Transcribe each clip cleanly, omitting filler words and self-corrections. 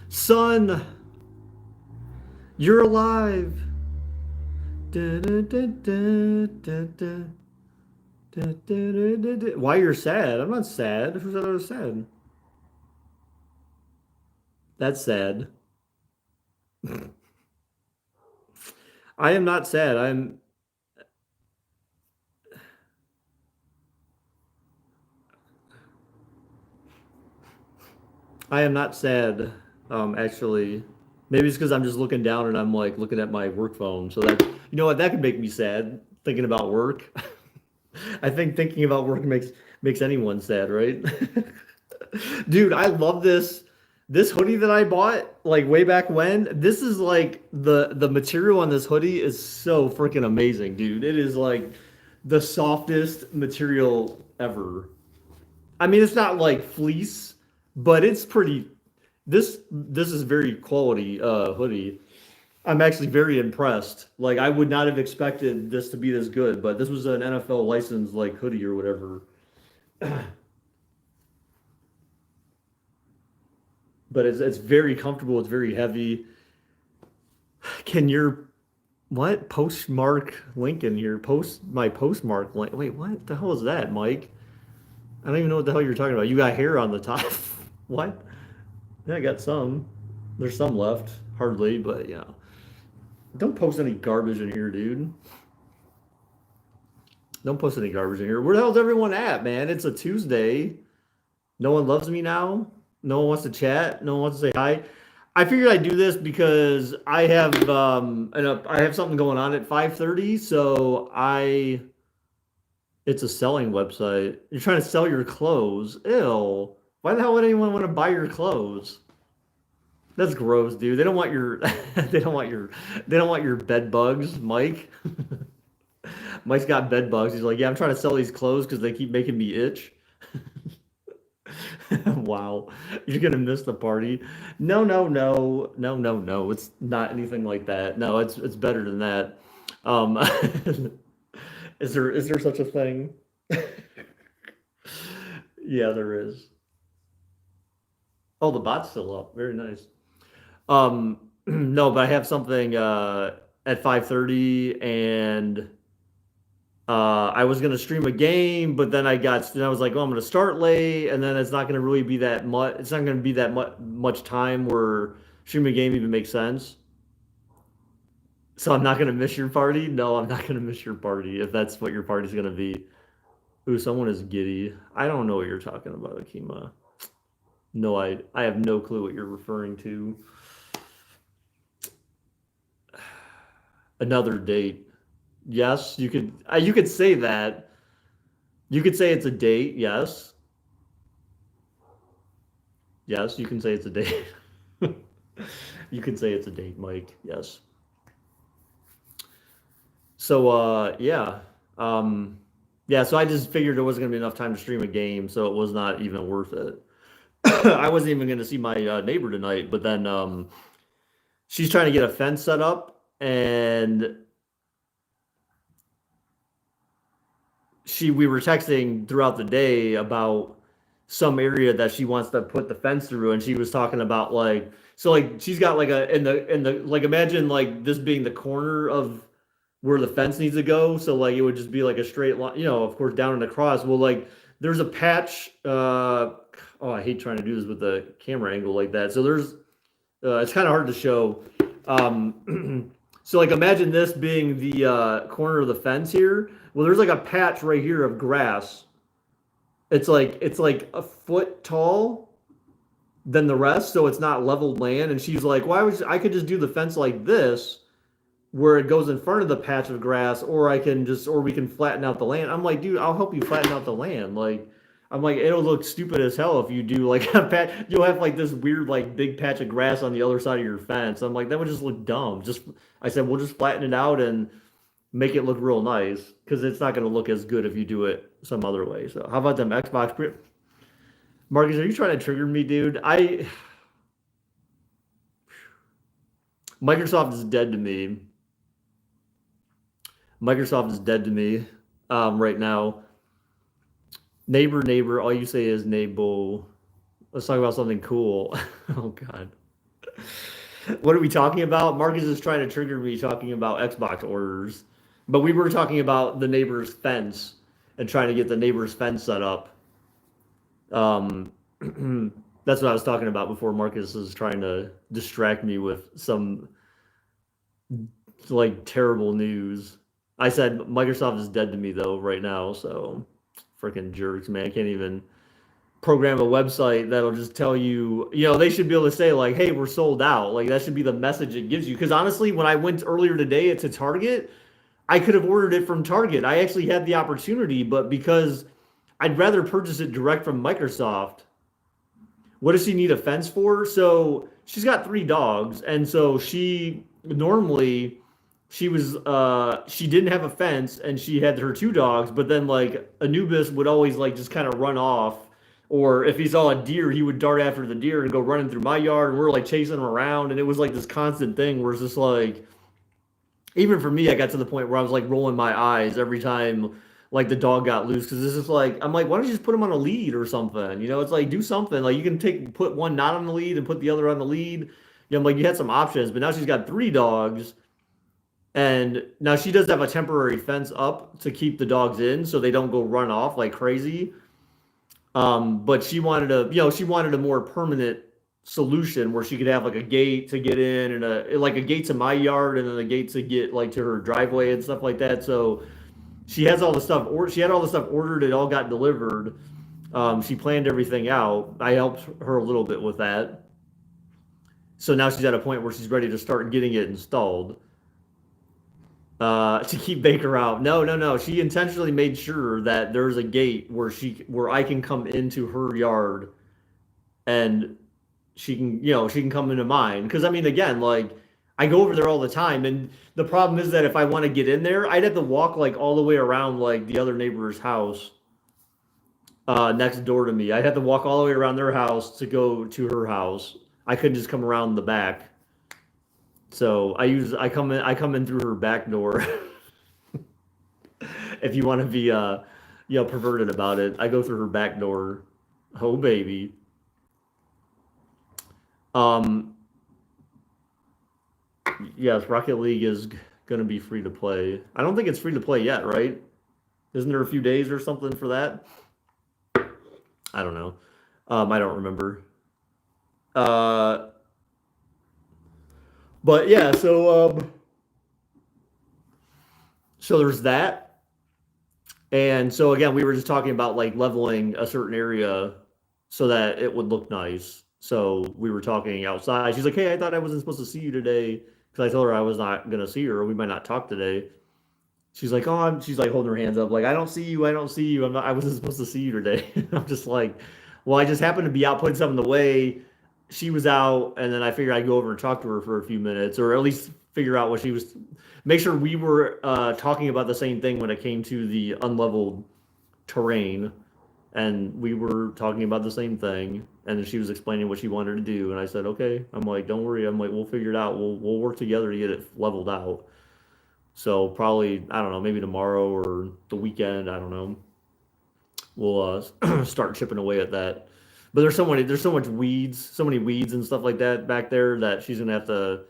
Son, you're alive. Da, da, da, da, da, da, da, da, da, da. Why you're sad? I'm not sad. Who said I was sad? That's sad. I am not sad. I am not sad. Actually, maybe it's because I'm just looking down and I'm like looking at my work phone. So that you know what that could make me sad thinking about work. I think thinking about work makes anyone sad, right? Dude, I love this hoodie that I bought like way back when. This is like the material on this hoodie is so freaking amazing, dude. It is like the softest material ever. I mean, it's not like fleece, but it's pretty. This is very quality hoodie. I'm actually very impressed. Like I would not have expected this to be this good, but this was an NFL licensed like hoodie or whatever. But it's very comfortable. It's very heavy. Can your what postmark link in here? Post my postmark link. Wait, what the hell is that, Mike? I don't even know what the hell you're talking about. You got hair on the top. What? Yeah, I got some. There's some left, hardly, but yeah. Don't post any garbage in here, dude. Don't post any garbage in here. Where the hell's everyone at, man? It's a Tuesday. No one loves me now. No one wants to chat. No one wants to say hi. I figured I'd do this because I have something going on at 5:30. So I it's a selling website. You're trying to sell your clothes. Ew. Why the hell would anyone want to buy your clothes? That's gross, dude. They don't want your they don't want your they don't want your bed bugs, Mike. Mike's got bed bugs. He's like, yeah, I'm trying to sell these clothes because they keep making me itch. Wow, you're gonna miss the party. No, no, no, no, no, no. It's not anything like that. No, it's better than that. Um, is there such a thing? Yeah, there is. Oh, the bot's still up. Very nice. No, but I have something at 5:30 and I was gonna stream a game, but then I was like, oh, I'm gonna start late, and then it's not gonna really be that much. It's not gonna be that much time where streaming a game even makes sense. So I'm not gonna miss your party. No, I'm not gonna miss your party if that's what your party's gonna be. Ooh, someone is giddy. I don't know what you're talking about, Akima. No, I have no clue what you're referring to. Another date. Yes, you could say that. You could say it's a date. Yes, yes, you can say it's a date. You can say it's a date, Mike. Yes. So yeah. Yeah, so I just figured there wasn't gonna be enough time to stream a game, so it was not even worth it. I wasn't even gonna see my neighbor tonight, but then she's trying to get a fence set up, and we were texting throughout the day about some area that she wants to put the fence through, and she was talking about like so like she's got like a in the like imagine like this being the corner of where the fence needs to go, so like it would just be like a straight line, of course down and across. Well, like there's a patch. Oh, I hate trying to do this with the camera angle like that. So there's it's kind of hard to show. So like imagine this being the corner of the fence here. Well, there's like a patch right here of grass. It's like a foot tall than the rest, so it's not leveled land. And she's like, "Why would I could just do the fence like this, where it goes in front of the patch of grass, or we can flatten out the land." I'm like, dude, I'll help you flatten out the land. Like, I'm like, it'll look stupid as hell if you do like a patch. You'll have like this weird like big patch of grass on the other side of your fence. I'm like, that would just look dumb. Just I said, we'll just flatten it out and make it look real nice because it's not going to look as good if you do it some other way. So how about them Xbox? Marcus, are you trying to trigger me, dude? I Microsoft is dead to me. Microsoft is dead to me right now. Neighbor, neighbor, all you say is neighbor. Let's talk about something cool. Oh God. What are we talking about? Marcus is trying to trigger me talking about Xbox orders, but we were talking about the neighbor's fence and trying to get the neighbor's fence set up. Um, that's what I was talking about before Marcus is trying to distract me with some like terrible news. I said Microsoft is dead to me though right now, so freaking jerks, man. I can't even program a website that'll just tell you, they should be able to say like, "Hey, we're sold out." Like that should be the message it gives you. Because honestly, when I went earlier today to Target, I could have ordered it from Target. I actually had the opportunity, but because I'd rather purchase it direct from Microsoft. What does she need a fence for? So she's got 3 dogs, and so she normally she didn't have a fence and she had her 2 dogs, but then like Anubis would always like just kind of run off, or if he saw a deer he would dart after the deer and go running through my yard, and we're like chasing him around, and it was like this constant thing where it's just like, even for me, I got to the point where I was like rolling my eyes every time like the dog got loose, because this is like, I'm like, why don't you just put him on a lead or something? It's like, do something. Like you can put one not on the lead and put the other on the lead. I'm like, you had some options, but now she's got 3 dogs, and now she does have a temporary fence up to keep the dogs in so they don't go run off like crazy. But she wanted a more permanent solution where she could have like a gate to get in, and a gate to my yard, and then a gate to get like to her driveway and stuff like that. So she has all the stuff, or she had all the stuff ordered. It all got delivered. She planned everything out. I helped her a little bit with that. So now she's at a point where she's ready to start getting it installed. To keep Baker out. No, no, no. She intentionally made sure that there's a gate where I can come into her yard, and she can come into mine. Because I mean, again, like I go over there all the time, and the problem is that if I want to get in there, I'd have to walk like all the way around like the other neighbor's house next door to me. I'd have to walk all the way around their house to go to her house. I couldn't just come around the back. So I come in through her back door. If you want to be perverted about it, I go through her back door. Oh baby. Um yes, Rocket League is going to be free to play. I don't think it's free to play yet, right? Isn't there a few days or something for that? I don't know. I don't remember. Uh but yeah, so there's that. And so again, we were just talking about like leveling a certain area so that it would look nice. So we were talking outside. She's like, "Hey, I thought I wasn't supposed to see you today," because I told her I was not gonna see her. We might not talk today. She's like, "Oh," she's like holding her hands up, like, "I don't see you. I don't see you. I'm not. I wasn't supposed to see you today." I'm just like, "Well, I just happened to be out putting something away. She was out, and then I figured I'd go over and talk to her for a few minutes, or at least figure out what she was. Make sure we were talking about the same thing when it came to the unleveled terrain, and we were talking about the same thing. And she was explaining what she wanted to do, and I said, "Okay." I'm like, "Don't worry." I'm like, "We'll figure it out. We'll work together to get it leveled out." So probably, I don't know, maybe tomorrow or the weekend. I don't know. We'll start chipping away at that. But there's so much weeds, so many weeds and stuff like that back there, that she's gonna have to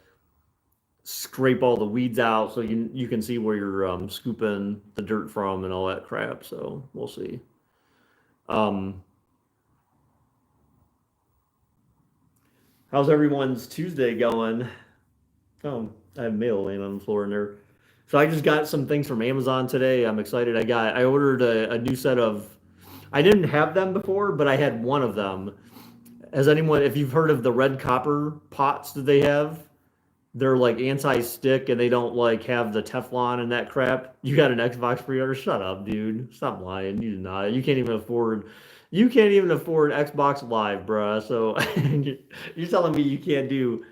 scrape all the weeds out so you can see where you're scooping the dirt from and all that crap. So we'll see. Um, how's everyone's Tuesday going? Oh, I have mail laying on the floor in there. So I just got some things from Amazon today. I'm excited. I ordered a new set of. I didn't have them before, but I had one of them. If you've heard of the red copper pots that they have, they're like anti-stick, and they don't like have the Teflon and that crap. You got an Xbox pre-order? Shut up, dude. Stop lying. You do not. You can't even afford Xbox Live, bruh. So you're telling me you can't do.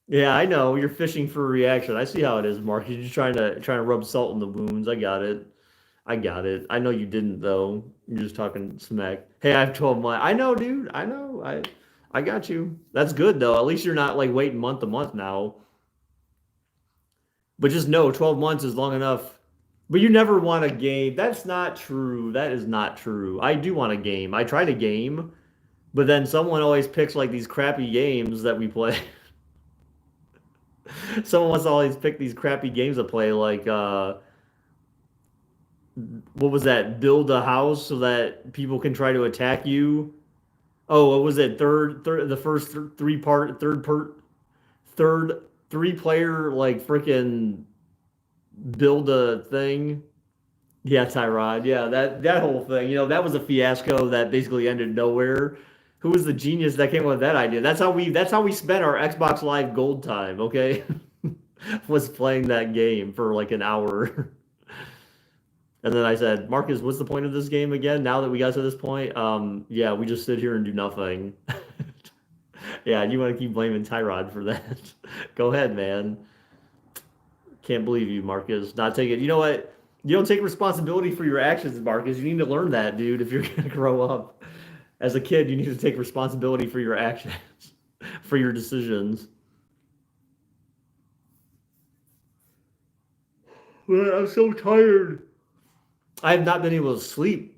Yeah, I know. You're fishing for a reaction. I see how it is, Mark. You're just trying to rub salt in the wounds. I got it. I got it. I know you didn't though. You're just talking smack. Hey, I have 12 months. I know, dude. I know. I got you. That's good though. At least you're not like waiting month to month now. But just know 12 months is long enough. But you never want a game. That's not true. That is not true. I do want a game. I try to game, but then someone always picks like these crappy games that we play. Someone wants to always pick these crappy games to play, like what was that? Build a house so that people can try to attack you. Oh, what was it? The first third three player like freaking build a thing. Yeah, Tyrod. Yeah, that whole thing. That was a fiasco that basically ended nowhere. Who was the genius that came up with that idea? That's how we spent our Xbox Live Gold time. Okay, was playing that game for like an hour. And then I said, Marcus, what's the point of this game again? Now that we got to this point, yeah, we just sit here and do nothing. Yeah, you want to keep blaming Tyrod for that? Go ahead, man. Can't believe you, Marcus. Not taking. You know what? You don't take responsibility for your actions, Marcus. You need to learn that, dude. If you're gonna grow up as a kid, you need to take responsibility for your actions, for your decisions. Man, I'm so tired. I have not been able to sleep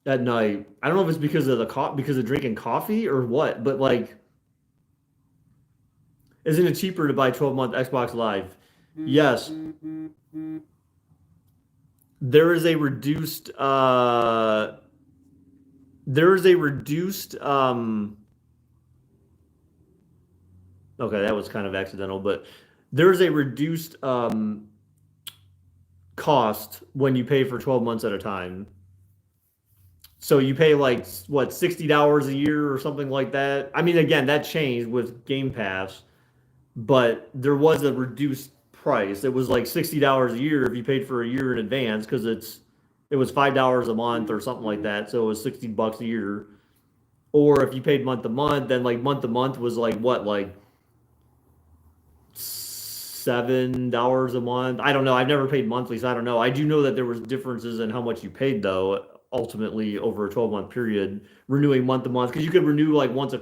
at night. I don't know if it's because of because of drinking coffee or what, but like, isn't it cheaper to buy 12-month Xbox Live? Yes, there is a reduced there is a reduced okay, that was kind of accidental, but there is a reduced cost when you pay for 12 months at a time. So you pay like what, $60 a year or something like that. I mean, again, that changed with Game Pass, but there was a reduced price. It was like $60 a year if you paid for a year in advance because it was $5 a month or something like that. So it was $60 a year. Or if you paid month to month, then like month to month was like what, like $7 a month. I don't know. I've never paid monthly, so I don't know. I do know that there was differences in how much you paid though. Ultimately, over a 12-month period, renewing month to month, because you could renew like once a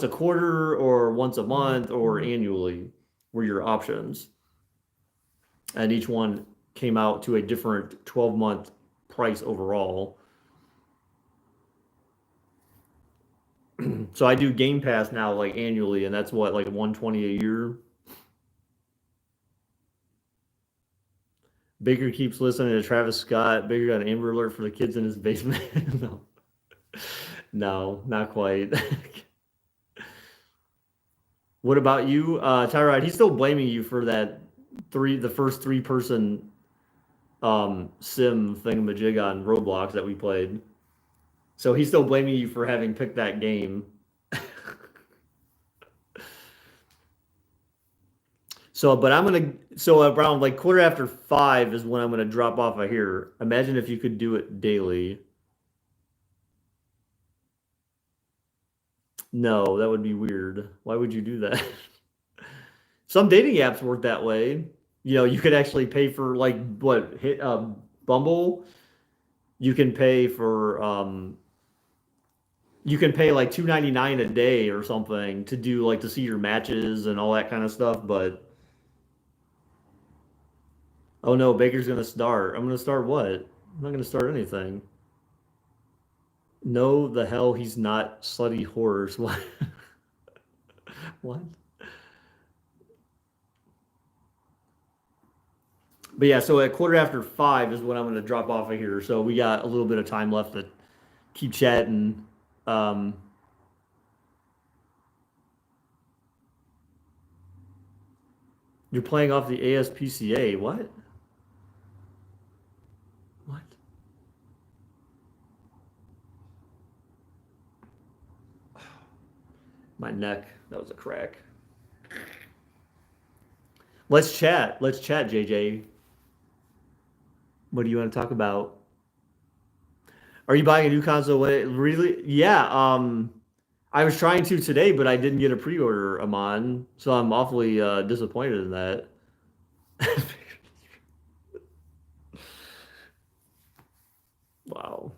quarter or once a month or annually were your options, and each one came out to a different 12-month price overall. So I do Game Pass now like annually, and that's what, like 120 a year. Baker keeps listening to Travis Scott. Baker got an Amber Alert for the kids in his basement. No, no, not quite. What about you, Tyrod? He's still blaming you for the first three-person sim thingamajig on Roblox that we played. So he's still blaming you for having picked that game. So, but so around like quarter after 5 is when I'm gonna drop off of here. Imagine if you could do it daily. No, that would be weird. Why would you do that? Some dating apps work that way. You could actually pay for like what hit Bumble. You can pay for you can pay like 2.99 a day or something to do like to see your matches and all that kind of stuff. But oh no, Baker's gonna start. I'm gonna start what? I'm not gonna start anything. No, the hell he's not slutty horrors. What? What? But yeah, so at quarter after 5 is when I'm gonna drop off of here. So we got a little bit of time left to keep chatting. Um, you're playing off the ASPCA. What? What? My neck. That was a crack. Let's chat. Let's chat, JJ. What do you want to talk about? Are you buying a new console? Really? Yeah. I was trying to today, but I didn't get a pre-order, Amon. So I'm awfully disappointed in that. Wow.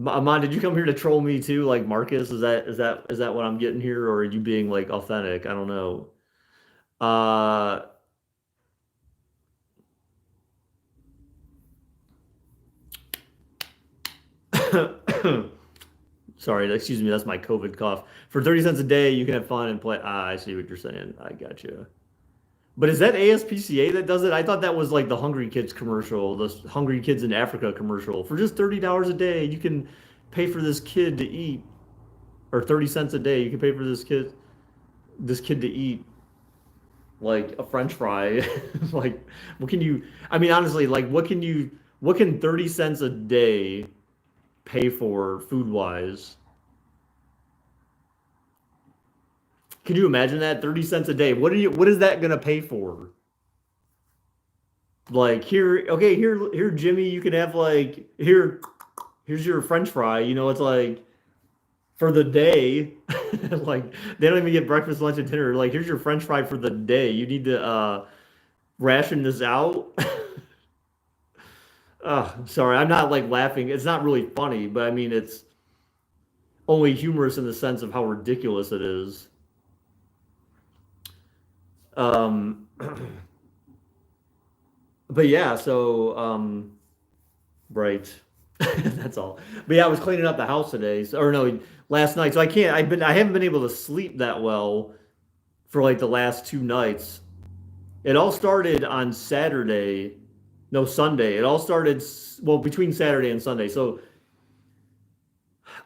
Amon, did you come here to troll me too, like Marcus? Is that what I'm getting here, or are you being like authentic? I don't know. Uh, Sorry, excuse me, that's my COVID cough. For 30 cents a day, you can have fun and play. Ah, I see what you're saying. I got you. But is that ASPCA that does it? I thought that was like the Hungry Kids commercial, the Hungry Kids in Africa commercial. For just $30 a day, you can pay for this kid to eat, or 30 cents a day, you can pay for this kid to eat like a French fry. Like, what can you? I mean, honestly, like, what can 30 cents a day pay for food wise? Can you imagine that? 30 cents a day. What is that gonna pay for? Like here, okay, here, Jimmy, you can have like here's your French fry. It's like for the day. Like they don't even get breakfast, lunch, and dinner. Like here's your French fry for the day. You need to ration this out. Sorry, I'm not like laughing. It's not really funny, but I mean it's only humorous in the sense of how ridiculous it is. Um, but yeah, so right. That's all. But yeah, I was cleaning up the house today, or no, last night. So I haven't been able to sleep that well for like the last two nights. It all started on Saturday, no, Sunday. It all started, well, between Saturday and Sunday. So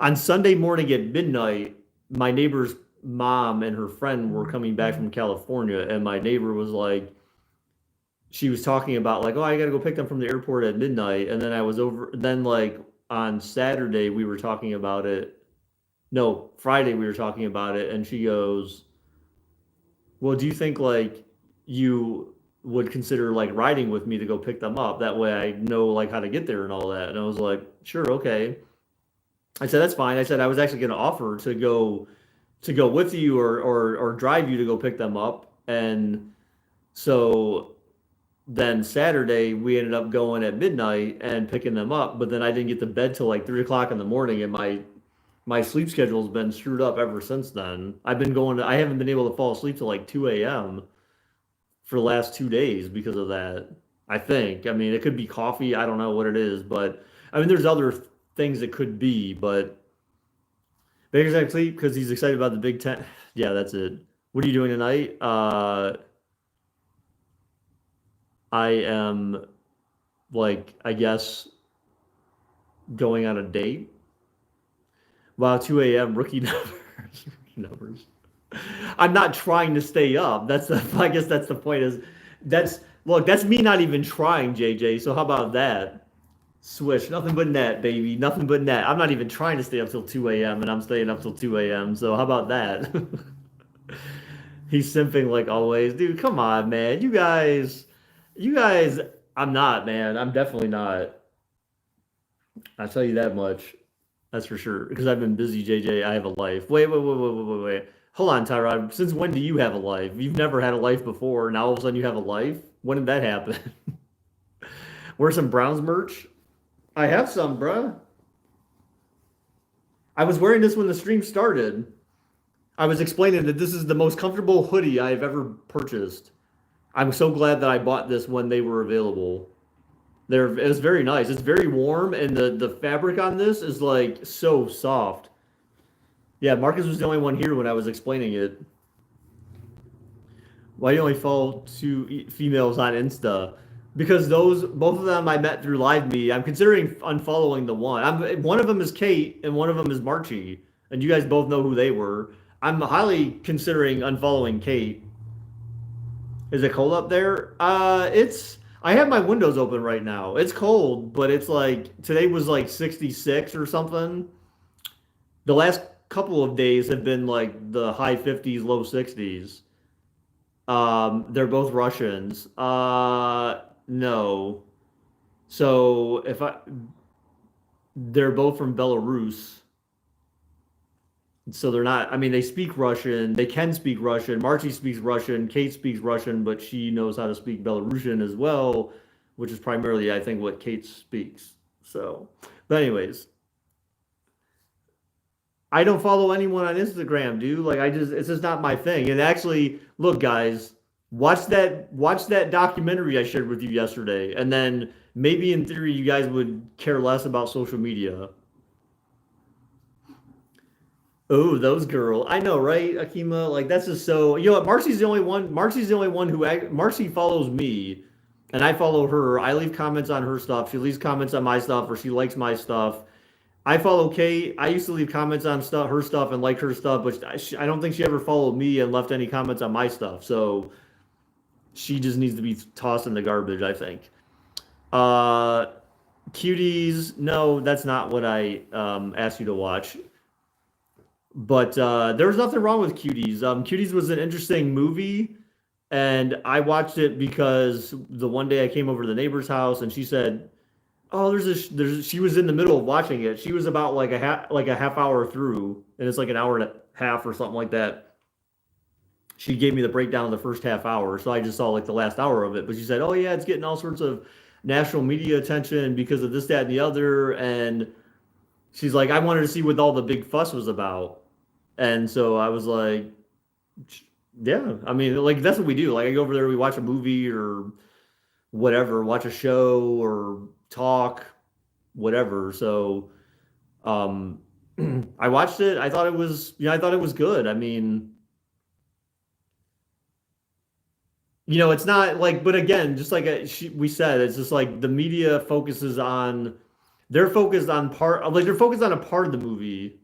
on Sunday morning at midnight, my neighbor's mom and her friend were coming back from California, and my neighbor was like, she was talking about like, oh, I gotta go pick them from the airport at midnight, and then I was over. Then like on Saturday we were talking about it. No, Friday we were talking about it, and she goes, well, do you think like you would consider like riding with me to go pick them up? That way I know like how to get there and all that. And I was like, sure, okay. I said that's fine. I said I was actually going to offer to go with you or drive you to go pick them up. And so then Saturday we ended up going at midnight and picking them up, but then I didn't get to bed till like 3 o'clock in the morning, and my sleep schedule's been screwed up ever since then. I haven't been able to fall asleep till like 2 a.m. for the last 2 days because of that. I think. I mean, it could be coffee. I don't know what it is, but I mean, there's other things it could be, but Baker's at sleep because he's excited about the Big Ten. Yeah, that's it. What are you doing tonight? I am like, I guess, going on a date. Wow, 2 a.m. rookie numbers. Rookie numbers. I'm not trying to stay up. I guess that's the point. That's me not even trying, JJ. So how about that? Swish, nothing but net, baby. Nothing but net. I'm not even trying to stay up till 2 a.m. and I'm staying up till 2 a.m. So how about that? He's simping like always. Dude, come on, man. You guys, I'm not, man. I'm definitely not. I'll tell you that much. That's for sure. Because I've been busy, JJ. I have a life. Wait, wait, wait, wait, wait, wait, wait. Hold on, Tyrod. Since when do you have a life? You've never had a life before. Now all of a sudden you have a life? When did that happen? Wear some Browns merch? I have some, bruh. I was wearing this when the stream started. I was explaining that this is the most comfortable hoodie I've ever purchased. I'm so glad that I bought this when they were available. It's very nice. It's very warm, and the fabric on this is like so soft. Yeah, Marcus was the only one here when I was explaining it. Why do you only follow two females on Insta? Because both of them I met through Live Me. I'm considering unfollowing the one. One of them is Kate and one of them is Marchie, and you guys both know who they were. I'm highly considering unfollowing Kate. Is it cold up there? It's. I have my windows open right now. It's cold, but it's like today was like 66 or something. The last couple of days have been like the high 50s, low 60s. They're both Russians. No. So they're both from Belarus. So they're not, I mean, they speak Russian. They can speak Russian. Marchie speaks Russian. Kate speaks Russian, but she knows how to speak Belarusian as well, which is primarily, I think, what Kate speaks. So, but anyways, I don't follow anyone on Instagram, dude. Like, it's just not my thing. And actually, look, guys, watch that documentary I shared with you yesterday, and then maybe in theory you guys would care less about social media. Oh, those girl. I know, right, Akima? Like that's just so. You know what? Marcy's the only one. Marcy's the only one who Marcy follows me, and I follow her. I leave comments on her stuff. She leaves comments on my stuff, or she likes my stuff. I follow Kate. I used to leave comments on stuff, her stuff, and like her stuff, but I don't think she ever followed me and left any comments on my stuff. So she just needs to be tossed in the garbage, I think. Uh, Cuties. No, that's not what I asked you to watch. But there was nothing wrong with Cuties. Cuties was an interesting movie, and I watched it because the one day I came over to the neighbor's house, and she said, "Oh, there's." She was in the middle of watching it. She was about like a half hour through, and it's like an hour and a half or something like that. She gave me the breakdown of the first half hour, so I just saw like the last hour of it. But she said, "Oh yeah, it's getting all sorts of national media attention because of this, that, and the other," and she's like, "I wanted to see what all the big fuss was about." And so I was like, yeah, I mean, like that's what we do. Like I go over there, we watch a movie or whatever, watch a show or talk, whatever. So um I watched it. I thought it was, I thought it was good. I mean, it's not like, but again, just like we said, it's just like the media focuses on, they're focused on part, like they're focused on a part of the movie.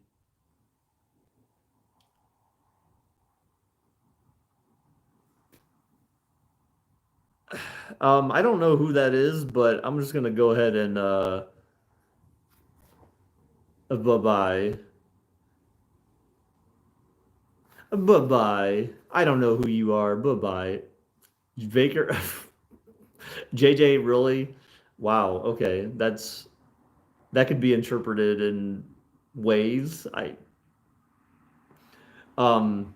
I don't know who that is, but I'm just gonna go ahead and bye bye. Bye bye. I don't know who you are. Bye bye. Baker. JJ, really? Wow. Okay. That could be interpreted in ways. Um,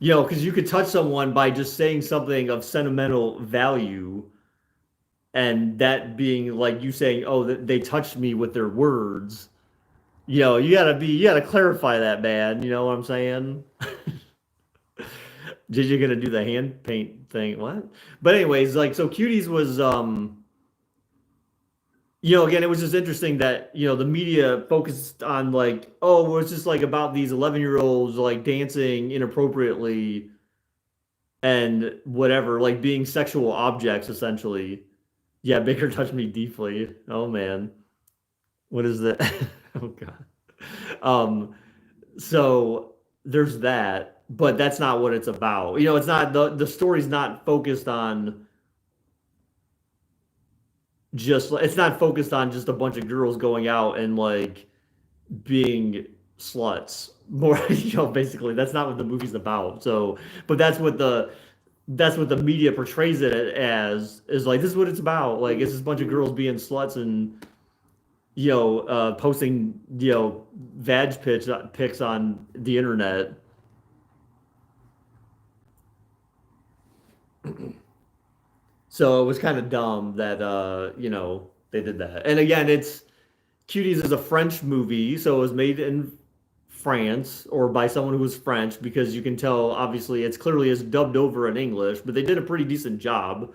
because you could touch someone by just saying something of sentimental value, and that being like you saying, "Oh, they touched me with their words." You gotta clarify that, man. You know what I'm saying? Did you gonna do the hand paint thing? What? But anyways, like so Cuties was again it was just interesting that, the media focused on like, oh, well, it's just like about these 11-year-olds like dancing inappropriately and whatever, like being sexual objects essentially. Yeah, Baker touched me deeply. Oh man. What is that? Oh god. Um so there's that, but that's not what it's about. It's not, the story's not focused on just, it's not focused on just a bunch of girls going out and like being sluts. More, basically that's not what the movie's about. So, but that's what the media portrays it as, is like this is what it's about. Like it's just a bunch of girls being sluts and posting vag pics on the internet. So it was kind of dumb that they did that. And again, it's Cuties is a French movie, so it was made in France or by someone who was French, because you can tell obviously it's clearly is dubbed over in English, but they did a pretty decent job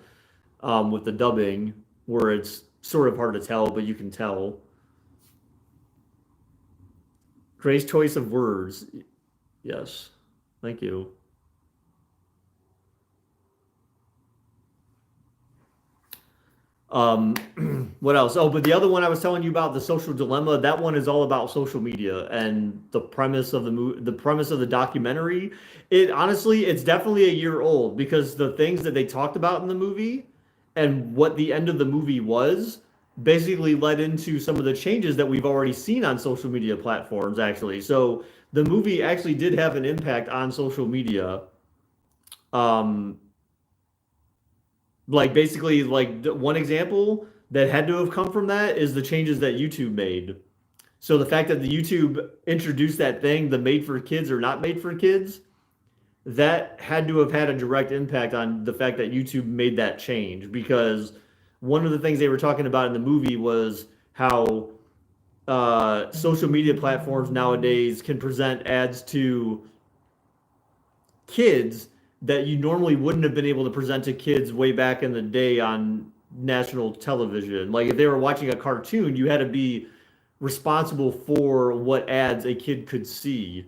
with the dubbing, where it's sort of hard to tell, but you can tell. Great choice of words. Yes. Thank you. Um, what else? Oh, but the other one I was telling you about, the social dilemma, that one is all about social media and the premise of the premise of the documentary. It honestly, it's definitely a year old, because the things that they talked about in the movie and what the end of the movie was basically led into some of the changes that we've already seen on social media platforms actually. So the movie actually did have an impact on social media. Um, like basically, like one example that had to have come from that is the changes that YouTube made. So the fact that the YouTube introduced that thing, the made for kids or not made for kids, that had to have had a direct impact on the fact that YouTube made that change, because one of the things they were talking about in the movie was how social media platforms nowadays can present ads to kids that you normally wouldn't have been able to present to kids way back in the day on national television. Like if they were watching a cartoon, you had to be responsible for what ads a kid could see.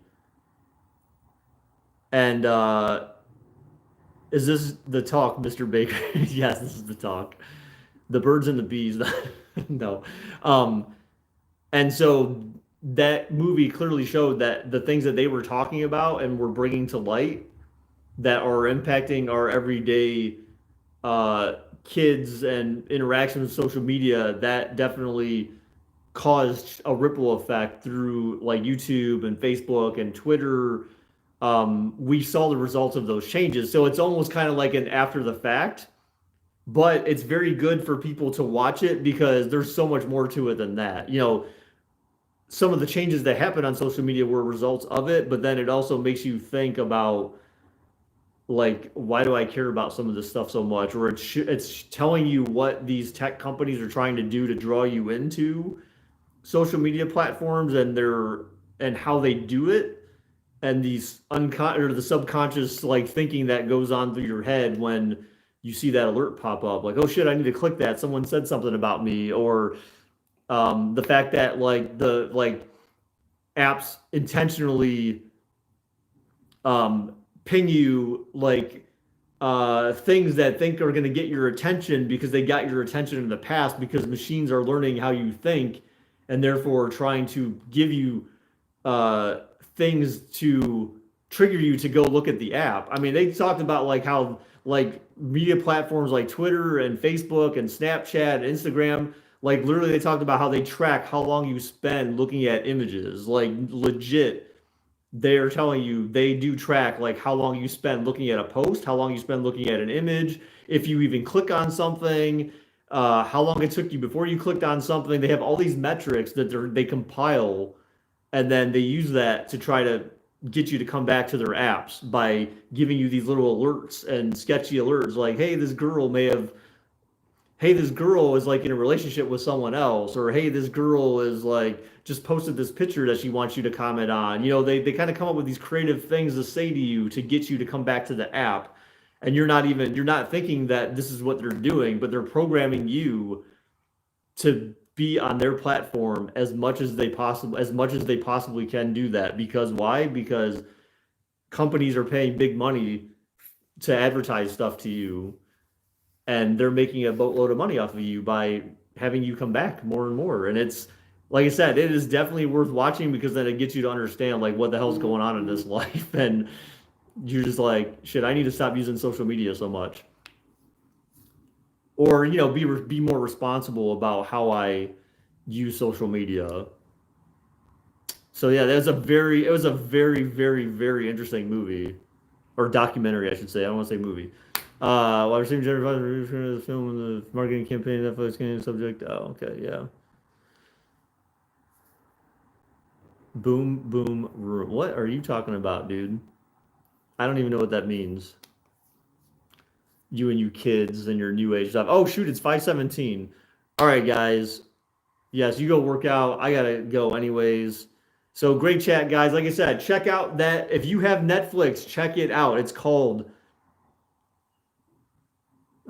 And is this the talk, Mr. Baker? Yes, this is the talk. The birds and the bees. No. Um, and so that movie clearly showed that the things that they were talking about and were bringing to light that are impacting our everyday uh, kids and interaction with social media, that definitely caused a ripple effect through like YouTube and Facebook and Twitter. We saw the results of those changes. So it's almost kind of like an after the fact, but it's very good for people to watch it because there's so much more to it than that. You know, some of the changes that happened on social media were results of it, but then it also makes you think about like why do I care about some of this stuff so much? Or it's telling you what these tech companies are trying to do to draw you into social media platforms and how they do it, and these or the subconscious like thinking that goes on through your head when you see that alert pop up, like, oh shit, I need to click that, someone said something about me. Or the fact that like apps intentionally um, ping you like things that think are going to get your attention because they got your attention in the past, because machines are learning how you think and therefore trying to give you uh, things to trigger you to go look at the app. I mean, they talked about like how like media platforms like Twitter and Facebook and Snapchat and Instagram, like literally they talked about how they track how long you spend looking at images. Like legit, they are telling you they do track like how long you spend looking at a post, how long you spend looking at an image, if you even click on something, how long it took you before you clicked on something. They have all these metrics that they compile, and then they use that to try to get you to come back to their apps by giving you these little alerts and sketchy alerts like, hey, this girl is like in a relationship with someone else, or hey, this girl is like just posted this picture that she wants you to comment on. You know, they kind of come up with these creative things to say to you to get you to come back to the app. And you're not thinking that this is what they're doing, but they're programming you to be on their platform as much as they possibly can do that. Because why? Because companies are paying big money to advertise stuff to you, and they're making a boatload of money off of you by having you come back more and more. And it's like I said, it is definitely worth watching because then it gets you to understand like what the hell's going on in this life, and you're just like, shit, I need to stop using social media so much, or you know, be more responsible about how I use social media. So yeah, it was a very very interesting movie, or documentary, I should say. I don't want to say movie. While receiving generous the film and the marketing campaign, Netflix game subject. Oh, okay, yeah. Boom, boom, room. What are you talking about, dude? I don't even know what that means. You and you kids and your new age stuff. Oh shoot, it's 5:17. All right, guys. Yes, you go work out. I gotta go anyways. So great chat, guys. Like I said, check out that if you have Netflix, check it out. It's called,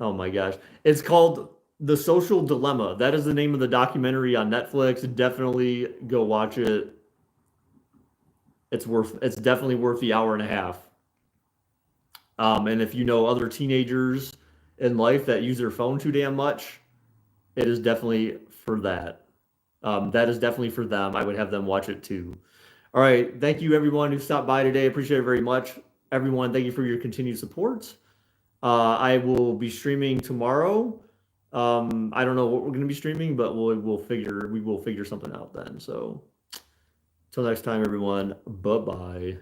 oh my gosh. It's called The Social Dilemma. That is the name of the documentary on Netflix. Definitely go watch it. It's definitely worth the hour and a half. And if you know other teenagers in life that use their phone too damn much, it is definitely for that. That is definitely for them. I would have them watch it too. All right. Thank you, everyone who stopped by today. Appreciate it very much. Everyone, thank you for your continued support. I will be streaming tomorrow. I don't know what we're going to be streaming, but we will figure something out then. So, till next time, everyone. Bye bye.